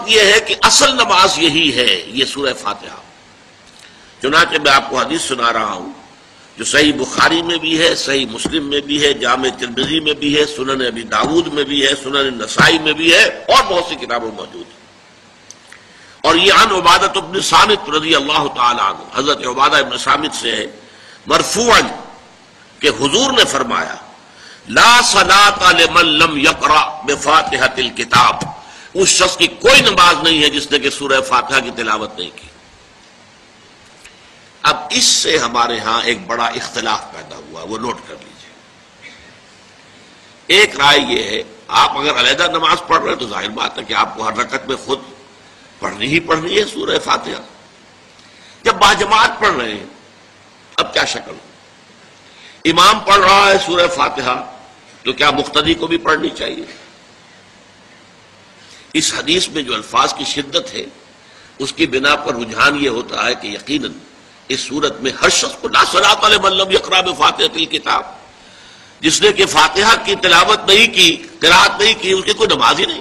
فرق یہ ہے کہ اصل نماز یہی ہے، یہ سورہ فاتحہ۔ چنانچہ میں آپ کو حدیث سنا رہا ہوں جو صحیح بخاری میں بھی ہے، صحیح مسلم میں بھی ہے، جامع ترمذی میں بھی ہے، سنن ابی داؤد میں بھی ہے، سنن نسائی میں بھی ہے، اور بہت سی کتابوں میں موجود ہے۔ اور یہ عن عبادہ بن صامت رضی اللہ تعالی عنہ، حضرت عبادہ بن صامت سے ہے مرفوعا کہ حضور نے فرمایا لا صلاۃ لمن لم یقرأ بفاتحۃ الکتاب، اس شخص کی کوئی نماز نہیں ہے جس نے کہ سورہ فاتحہ کی تلاوت نہیں کی۔ اب اس سے ہمارے ہاں ایک بڑا اختلاف پیدا ہوا، وہ نوٹ کر لیجئے۔ ایک رائے یہ ہے آپ اگر علیحدہ نماز پڑھ رہے ہیں تو ظاہر بات ہے کہ آپ کو ہر رکعت میں خود پڑھنی ہی پڑھنی ہے سورہ فاتحہ۔ جب باجماعت پڑھ رہے ہیں اب کیا شکل ہو؟ امام پڑھ رہا ہے سورہ فاتحہ تو کیا مقتدی کو بھی پڑھنی چاہیے؟ اس حدیث میں جو الفاظ کی شدت ہے اس کی بنا پر رجحان یہ ہوتا ہے کہ یقیناً اس صورت میں ہر شخص کو لا صلاۃ لمن لم یقرأ بفاتحۃ الکتاب، جس نے کہ فاتحہ کی تلاوت نہیں کی، قرأت نہیں کی، اس کی کوئی نماز ہی نہیں۔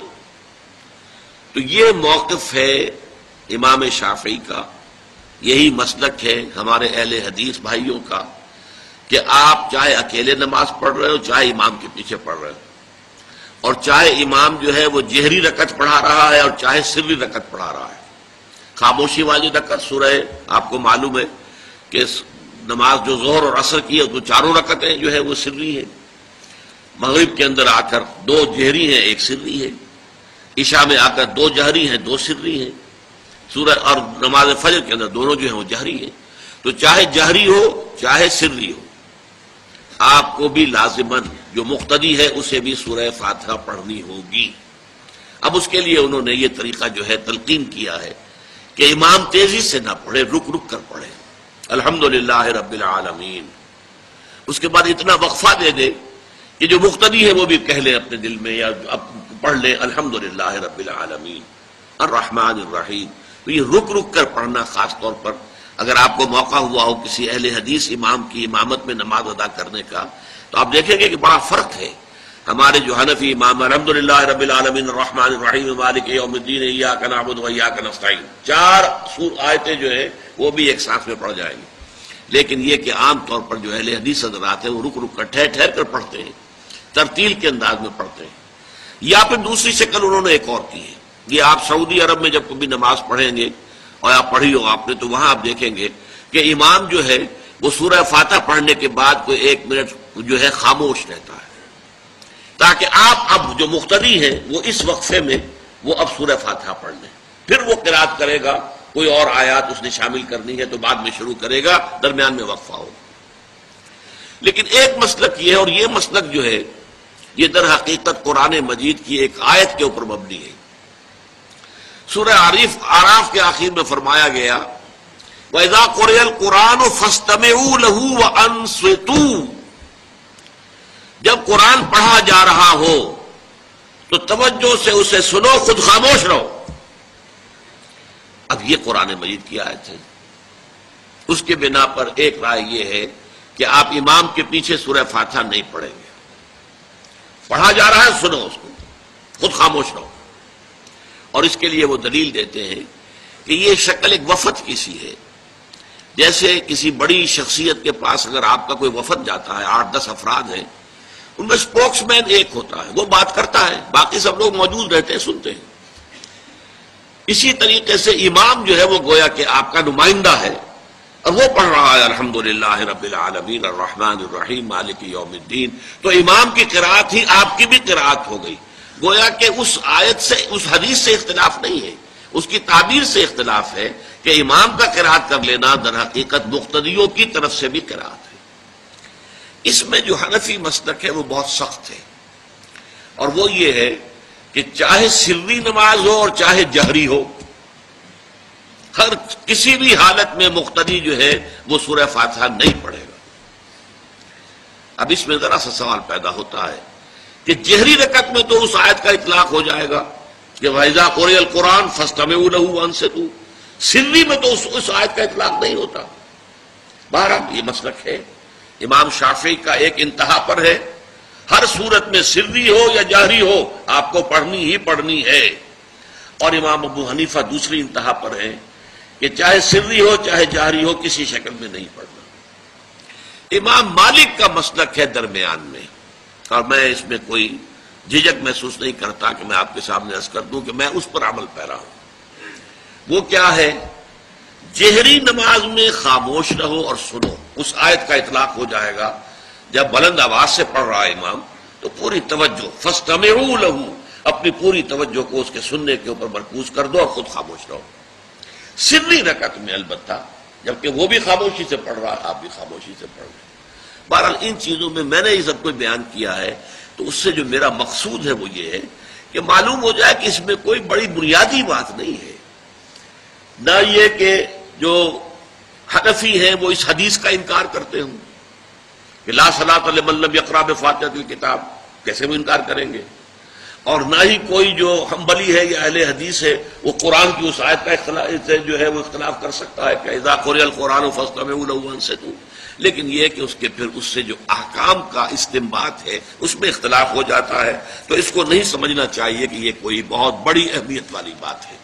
تو یہ موقف ہے امام شافعی کا، یہی مسلک ہے ہمارے اہل حدیث بھائیوں کا کہ آپ چاہے اکیلے نماز پڑھ رہے ہو، چاہے امام کے پیچھے پڑھ رہے ہو، اور چاہے امام جو ہے وہ جہری رکعت پڑھا رہا ہے اور چاہے سری رکعت پڑھا رہا ہے۔ خاموشی والی رکعت سورہ آپ کو معلوم ہے کہ نماز جو ظہر اور عصر کی ہے تو چاروں رکعتیں جو ہے وہ سری ہے، مغرب کے اندر آ کر دو جہری ہیں ایک سری ہے، عشاء میں آ کر دو جہری ہیں دو سری ہیں، سورہ اور نماز فجر کے اندر دونوں جو ہیں وہ جہری ہیں۔ تو چاہے جہری ہو چاہے سری ہو آپ کو بھی لازماً جو مقتدی ہے اسے بھی سورہ فاتحہ پڑھنی ہوگی۔ اب اس کے لیے انہوں نے یہ طریقہ جو ہے تلقین کیا ہے کہ امام تیزی سے نہ پڑھے، رک رک کر پڑھے الحمدللہ رب العالمین، اس کے بعد اتنا وقفہ دے دے کہ جو مقتدی ہے وہ بھی کہہ لے اپنے دل میں یا پڑھ لے الحمدللہ رب العالمین الرحمن الرحیم۔ تو یہ رک رک کر پڑھنا، خاص طور پر اگر آپ کو موقع ہوا ہو کسی اہل حدیث امام کی امامت میں نماز ادا کرنے کا، تو آپ دیکھیں گے کہ بڑا فرق ہے۔ ہمارے جو حنفی امام الحمدللہ رب العالمین الرحمن الرحیم مالک یوم الدین ایاک نعبد و ایاک نستعین، چار آیتیں جو ہیں وہ بھی ایک ساتھ میں پڑھ جائیں گے، لیکن یہ کہ عام طور پر جو اہل حدیث حضرات ہیں وہ رک رک کر ٹھہر ٹھہر کر پڑھتے ہیں، ترتیل کے انداز میں پڑھتے ہیں۔ یا پھر دوسری شکل انہوں نے ایک اور کی ہے، یہ آپ سعودی عرب میں جب کبھی نماز پڑھیں گے اور آپ پڑھی ہو آپ نے تو وہاں آپ دیکھیں گے کہ امام جو ہے وہ سورہ فاتحہ پڑھنے کے بعد کوئی 1 منٹ جو ہے خاموش رہتا ہے تاکہ آپ اب جو مقتدی ہیں وہ اس وقفے میں وہ اب سورہ فاتحہ پڑھ لیں، پھر وہ قرات کرے گا، کوئی اور آیات اس نے شامل کرنی ہے تو بعد میں شروع کرے گا، درمیان میں وقفہ ہوگا۔ لیکن ایک مسلک یہ ہے، اور یہ مسلک جو ہے یہ در حقیقت قرآن مجید کی ایک آیت کے اوپر مبنی ہے۔ سورہ اعراف کے آخر میں فرمایا گیا وَإِذَا قُرِئَ الْقُرْآنُ فَاسْتَمِعُوا لَهُ وَأَنصِتُوا، جب قرآن پڑھا جا رہا ہو تو توجہ سے اسے سنو، خود خاموش رہو۔ اب یہ قرآن مجید کی آیت ہے، اس کے بنا پر ایک رائے یہ ہے کہ آپ امام کے پیچھے سورہ فاتحہ نہیں پڑھیں گے، پڑھا جا رہا ہے سنو اس کو، خود خاموش رہو۔ اور اس کے لیے وہ دلیل دیتے ہیں کہ یہ شکل ایک وفد کی سی ہے، جیسے کسی بڑی شخصیت کے پاس اگر آپ کا کوئی وفد جاتا ہے، 8-10 افراد ہیں، ان میں اسپوکس مین ایک ہوتا ہے، وہ بات کرتا ہے، باقی سب لوگ موجود رہتے ہیں، سنتے ہیں۔ اسی طریقے سے امام جو ہے وہ گویا کہ آپ کا نمائندہ ہے اور وہ پڑھ رہا ہے الحمدللہ رب العالمین الرحمن الرحیم مالک یوم الدین، تو امام کی قرات ہی آپ کی بھی قرات ہو گئی۔ گویا کہ اس آیت سے، اس حدیث سے اختلاف نہیں ہے، اس کی تعبیر سے اختلاف ہے کہ امام کا قرات کر لینا در حقیقت مقتدیوں کی طرف سے بھی قرات ہے۔ اس میں جو حنفی مسلک ہے وہ بہت سخت ہے، اور وہ یہ ہے کہ چاہے سری نماز ہو اور چاہے جہری ہو، ہر کسی بھی حالت میں مقتدی جو ہے وہ سورہ فاتحہ نہیں پڑھے گا۔ اب اس میں ذرا سا سوال پیدا ہوتا ہے کہ جہری رکعت میں تو اس آیت کا اطلاق ہو جائے گا کہ وَإِذَا قُرِئَ الْقُرْآنُ فَاسْتَمِعُوا لَهُ وَأَنصِتُوا، سری میں تو اس آیت کا اطلاق نہیں ہوتا۔ بہرحال یہ مسلک ہے امام شافعی کا، ایک انتہا پر ہے، ہر صورت میں سری ہو یا جہری ہو آپ کو پڑھنی ہی پڑھنی ہے، اور امام ابو حنیفہ دوسری انتہا پر ہیں کہ چاہے سری ہو چاہے جہری ہو کسی شکل میں نہیں پڑھنا۔ امام مالک کا مسلک ہے درمیان میں، اور میں اس میں کوئی جھجک محسوس نہیں کرتا کہ میں آپ کے سامنے عرض کر دوں کہ میں اس پر عمل پیرا ہوں۔ وہ کیا ہے؟ جہری نماز میں خاموش رہو اور سنو۔ اس آیت کا اطلاق ہو جائے گا جب بلند آواز سے پڑھ رہا ہے امام تو پوری توجہ، فاستمعوا لہ، اپنی پوری توجہ کو اس کے سننے کے اوپر مرکوز کر دو اور خود خاموش رہو۔ سری رکعت میں البتہ جبکہ وہ بھی خاموشی سے پڑھ رہا ہے، آپ بھی خاموشی سے پڑھ رہے ہیں۔ بہرحال ان چیزوں میں میں نے یہ سب کچھ بیان کیا ہے تو اس سے جو میرا مقصود ہے وہ یہ ہے کہ معلوم ہو جائے کہ اس میں کوئی بڑی بنیادی بات نہیں ہے، نہ یہ کہ جو حنفی ہیں وہ اس حدیث کا انکار کرتے ہوں کہ لا صلاۃ لمن لم یقرأ بفاتحۃ الکتاب، کیسے وہ انکار کریں گے، اور نہ ہی کوئی جو حنبلی ہے یا اہل حدیث ہے وہ قرآن کی اس آیت کا اختلاف جو ہے وہ اختلاف کر سکتا ہے کہ اذا قرئ القرآن فاستمعوا له وانصتوا، لیکن یہ کہ اس کے پھر اس سے جو احکام کا استنباط ہے اس میں اختلاف ہو جاتا ہے، تو اس کو نہیں سمجھنا چاہیے کہ یہ کوئی بہت بڑی اہمیت والی بات ہے۔